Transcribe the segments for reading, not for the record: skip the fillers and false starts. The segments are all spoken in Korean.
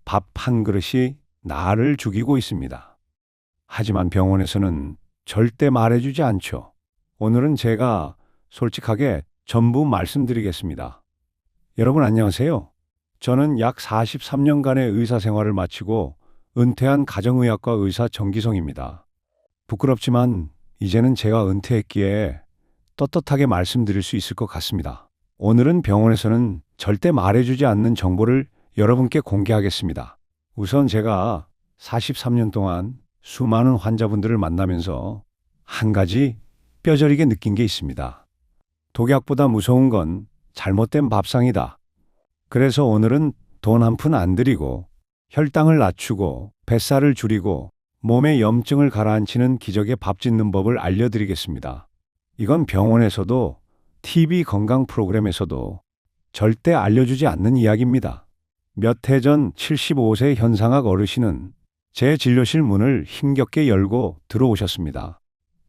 밥 한 그릇이 나를 죽이고 있습니다. 하지만 병원에서는 절대 말해주지 않죠. 오늘은 제가 솔직하게 전부 말씀드리겠습니다. 여러분 안녕하세요. 저는 약 43년간의 의사 생활을 마치고 은퇴한 가정의학과 의사 정기성입니다. 부끄럽지만 이제는 제가 은퇴했기에 떳떳하게 말씀드릴 수 있을 것 같습니다. 오늘은 병원에서는 절대 말해주지 않는 정보를 여러분께 공개하겠습니다. 우선 제가 43년 동안 수많은 환자분들을 만나면서 한 가지 뼈저리게 느낀 게 있습니다. 독약보다 무서운 건 잘못된 밥상이다. 그래서 오늘은 돈 한 푼 안 들이고 혈당을 낮추고 뱃살을 줄이고 몸에 염증을 가라앉히는 기적의 밥 짓는 법을 알려드리겠습니다. 이건 병원에서도 TV 건강 프로그램에서도 절대 알려주지 않는 이야기입니다. 몇 해 전 75세 현상학 어르신은 제 진료실 문을 힘겹게 열고 들어오셨습니다.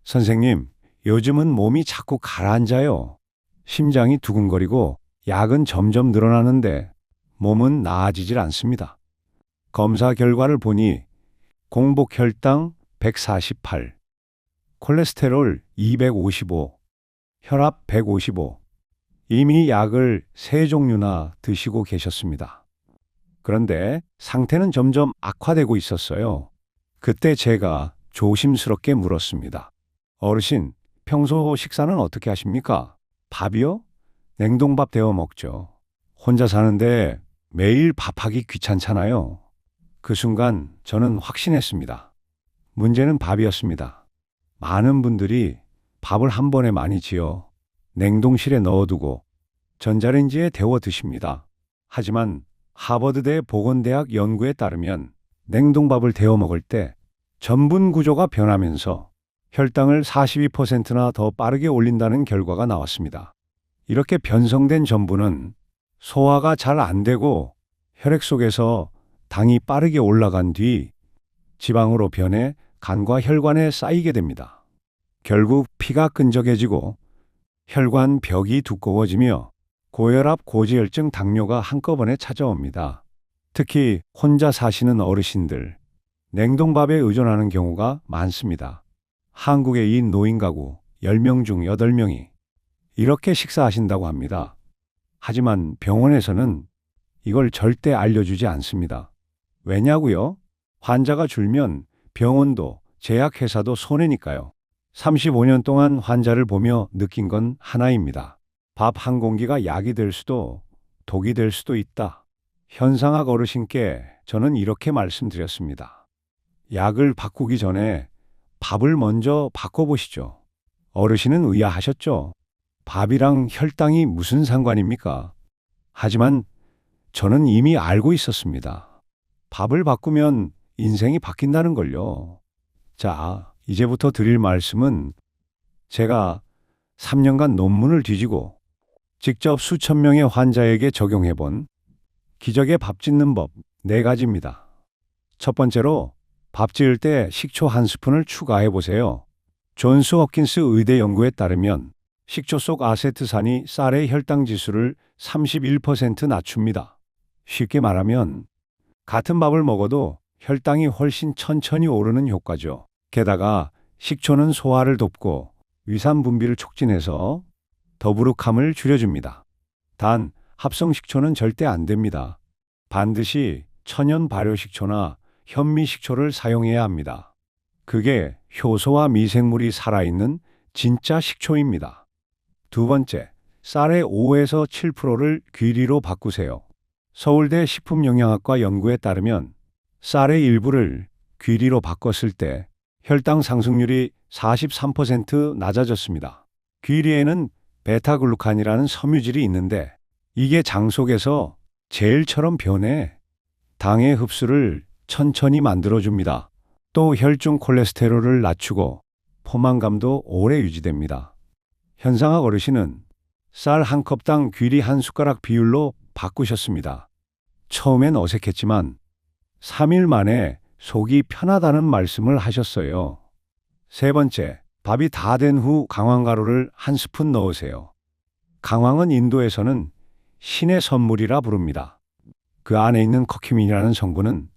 선생님, 요즘은 몸이 자꾸 가라앉아요. 심장이 두근거리고 약은 점점 늘어나는데 몸은 나아지질 않습니다. 검사 결과를 보니 공복 혈당 148, 콜레스테롤 255, 혈압 155, 이미 약을 3종류나 드시고 계셨습니다. 그런데 상태는 점점 악화되고 있었어요. 그때 제가 조심스럽게 물었습니다. 어르신, 평소 식사는 어떻게 하십니까? 밥이요? 냉동밥 데워 먹죠. 혼자 사는데 매일 밥하기 귀찮잖아요. 그 순간 저는 확신했습니다. 문제는 밥이었습니다. 많은 분들이 밥을 한 번에 많이 지어 냉동실에 넣어두고 전자레인지에 데워 드십니다. 하지만 하버드대 보건대학 연구에 따르면 냉동밥을 데워 먹을 때 전분 구조가 변하면서 혈당을 42%나 더 빠르게 올린다는 결과가 나왔습니다. 이렇게 변성된 전분은 소화가 잘 안 되고 혈액 속에서 당이 빠르게 올라간 뒤 지방으로 변해 간과 혈관에 쌓이게 됩니다. 결국 피가 끈적해지고 혈관 벽이 두꺼워지며 고혈압, 고지혈증, 당뇨가 한꺼번에 찾아옵니다. 특히 혼자 사시는 어르신들, 냉동밥에 의존하는 경우가 많습니다. 한국의 이 노인 가구 10명 중 8명이 이렇게 식사하신다고 합니다. 하지만 병원에서는 이걸 절대 알려주지 않습니다. 왜냐고요? 환자가 줄면 병원도 제약회사도 손해니까요. 35년 동안 환자를 보며 느낀 건 하나입니다. 밥 한 공기가 약이 될 수도 독이 될 수도 있다. 현상학 어르신께 저는 이렇게 말씀드렸습니다. 약을 바꾸기 전에 밥을 먼저 바꿔보시죠. 어르신은 의아하셨죠. 밥이랑 혈당이 무슨 상관입니까? 하지만 저는 이미 알고 있었습니다. 밥을 바꾸면 인생이 바뀐다는 걸요. 자, 이제부터 드릴 말씀은 제가 3년간 논문을 뒤지고 직접 수천 명의 환자에게 적용해 본 기적의 밥 짓는 법 4가지입니다. 첫 번째로 밥 지을 때 식초 1스푼을 추가해 보세요. 존스 홉킨스 의대 연구에 따르면 식초 속 아세트산이 쌀의 혈당 지수를 31% 낮춥니다. 쉽게 말하면 같은 밥을 먹어도 혈당이 훨씬 천천히 오르는 효과죠. 게다가 식초는 소화를 돕고 위산 분비를 촉진해서 더부룩함을 줄여줍니다. 단 합성 식초는 절대 안 됩니다. 반드시 천연 발효 식초나 현미 식초를 사용해야 합니다. 그게 효소와 미생물이 살아있는 진짜 식초입니다. 두 번째, 쌀의 5에서 7%를 귀리로 바꾸세요. 서울대 식품영양학과 연구에 따르면 쌀의 일부를 귀리로 바꿨을 때 혈당 상승률이 43% 낮아졌습니다. 귀리에는 베타글루칸이라는 섬유질이 있는데 이게 장 속에서 젤처럼 변해 당의 흡수를 천천히 만들어줍니다. 또 혈중 콜레스테롤을 낮추고 포만감도 오래 유지됩니다. 현상학 어르신은 쌀 한 컵당 귀리 한 숟가락 비율로 바꾸셨습니다. 처음엔 어색했지만 3일 만에 속이 편하다는 말씀을 하셨어요. 세 번째, 밥이 다 된 후 강황가루를 1스푼 넣으세요. 강황은 인도에서는 신의 선물이라 부릅니다. 그 안에 있는 커큐민이라는 성분은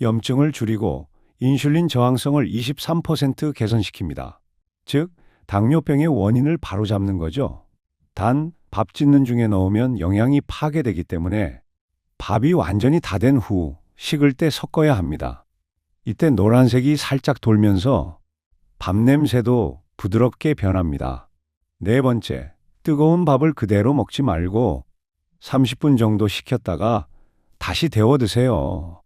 염증을 줄이고 인슐린 저항성을 23% 개선시킵니다. 즉, 당뇨병의 원인을 바로잡는 거죠. 단, 밥 짓는 중에 넣으면 영양이 파괴되기 때문에 밥이 완전히 다 된 후 식을 때 섞어야 합니다. 이때 노란색이 살짝 돌면서 밥 냄새도 부드럽게 변합니다. 네 번째, 뜨거운 밥을 그대로 먹지 말고 30분 정도 식혔다가 다시 데워 드세요.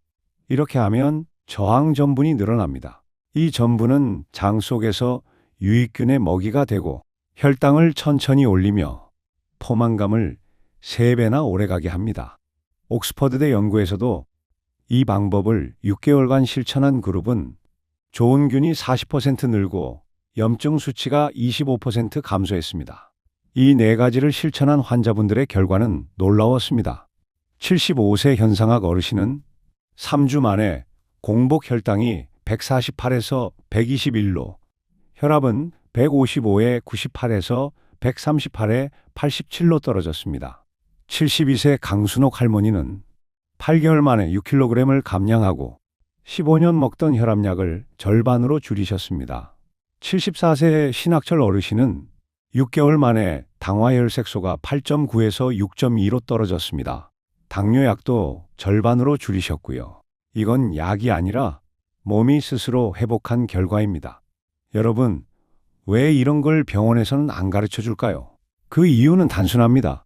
이렇게 하면 저항 전분이 늘어납니다. 이 전분은 장 속에서 유익균의 먹이가 되고 혈당을 천천히 올리며 포만감을 3배나 오래가게 합니다. 옥스퍼드대 연구에서도 이 방법을 6개월간 실천한 그룹은 좋은 균이 40% 늘고 염증 수치가 25% 감소했습니다. 이 네 가지를 실천한 환자분들의 결과는 놀라웠습니다. 75세 현상학 어르신은 3주 만에 공복 혈당이 148에서 121로, 혈압은 155에 98에서 138에 87로 떨어졌습니다. 72세 강순옥 할머니는 8개월 만에 6kg을 감량하고 15년 먹던 혈압약을 절반으로 줄이셨습니다. 74세 신학철 어르신은 6개월 만에 당화혈색소가 8.9에서 6.2로 떨어졌습니다. 당뇨약도 절반으로 줄이셨고요. 이건 약이 아니라 몸이 스스로 회복한 결과입니다. 여러분, 왜 이런 걸 병원에서는 안 가르쳐 줄까요? 그 이유는 단순합니다.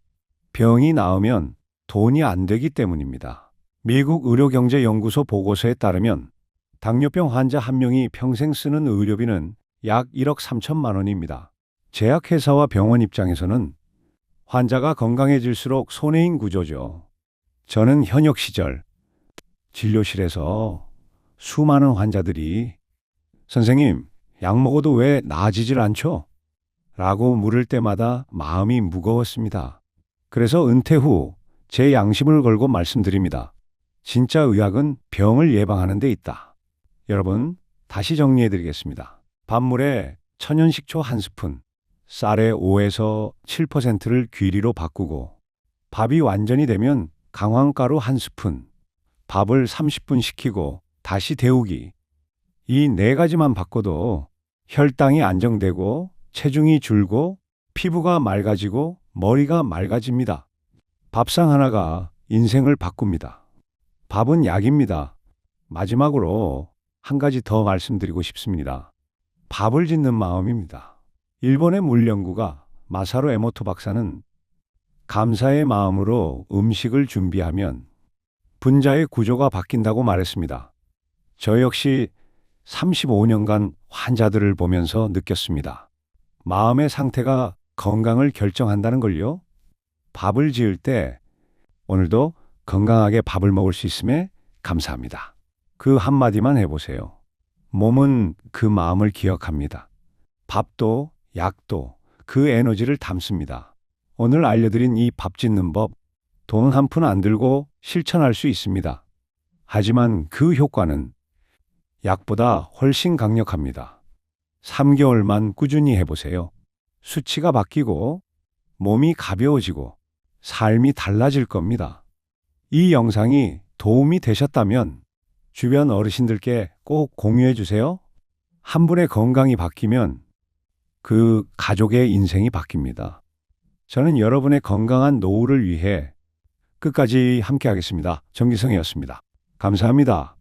병이 나으면 돈이 안 되기 때문입니다. 미국 의료경제연구소 보고서에 따르면 당뇨병 환자 한 명이 평생 쓰는 의료비는 약 1억 3천만 원입니다. 제약회사와 병원 입장에서는 환자가 건강해질수록 손해인 구조죠. 저는 현역 시절 진료실에서 수많은 환자들이 "선생님, 약 먹어도 왜 나아지질 않죠?" 라고 물을 때마다 마음이 무거웠습니다. 그래서 은퇴 후 제 양심을 걸고 말씀드립니다. 진짜 의학은 병을 예방하는 데 있다. 여러분, 다시 정리해 드리겠습니다. 밥물에 천연식초 1스푼, 쌀의 5에서 7%를 귀리로 바꾸고 밥이 완전히 되면 강황가루 1스푼, 밥을 30분 식히고 다시 데우기. 이 네 가지만 바꿔도 혈당이 안정되고 체중이 줄고 피부가 맑아지고 머리가 맑아집니다. 밥상 하나가 인생을 바꿉니다. 밥은 약입니다. 마지막으로 한 가지 더 말씀드리고 싶습니다. 밥을 짓는 마음입니다. 일본의 물연구가 마사루 에모토 박사는 감사의 마음으로 음식을 준비하면 분자의 구조가 바뀐다고 말했습니다. 저 역시 35년간 환자들을 보면서 느꼈습니다. 마음의 상태가 건강을 결정한다는 걸요. 밥을 지을 때 오늘도 건강하게 밥을 먹을 수 있음에 감사합니다. 그 한마디만 해보세요. 몸은 그 마음을 기억합니다. 밥도 약도 그 에너지를 담습니다. 오늘 알려드린 이 밥 짓는 법, 돈 한 푼 안 들고 실천할 수 있습니다. 하지만 그 효과는 약보다 훨씬 강력합니다. 3개월만 꾸준히 해보세요. 수치가 바뀌고 몸이 가벼워지고 삶이 달라질 겁니다. 이 영상이 도움이 되셨다면 주변 어르신들께 꼭 공유해 주세요. 한 분의 건강이 바뀌면 그 가족의 인생이 바뀝니다. 저는 여러분의 건강한 노후를 위해 끝까지 함께 하겠습니다. 정기성이었습니다. 감사합니다.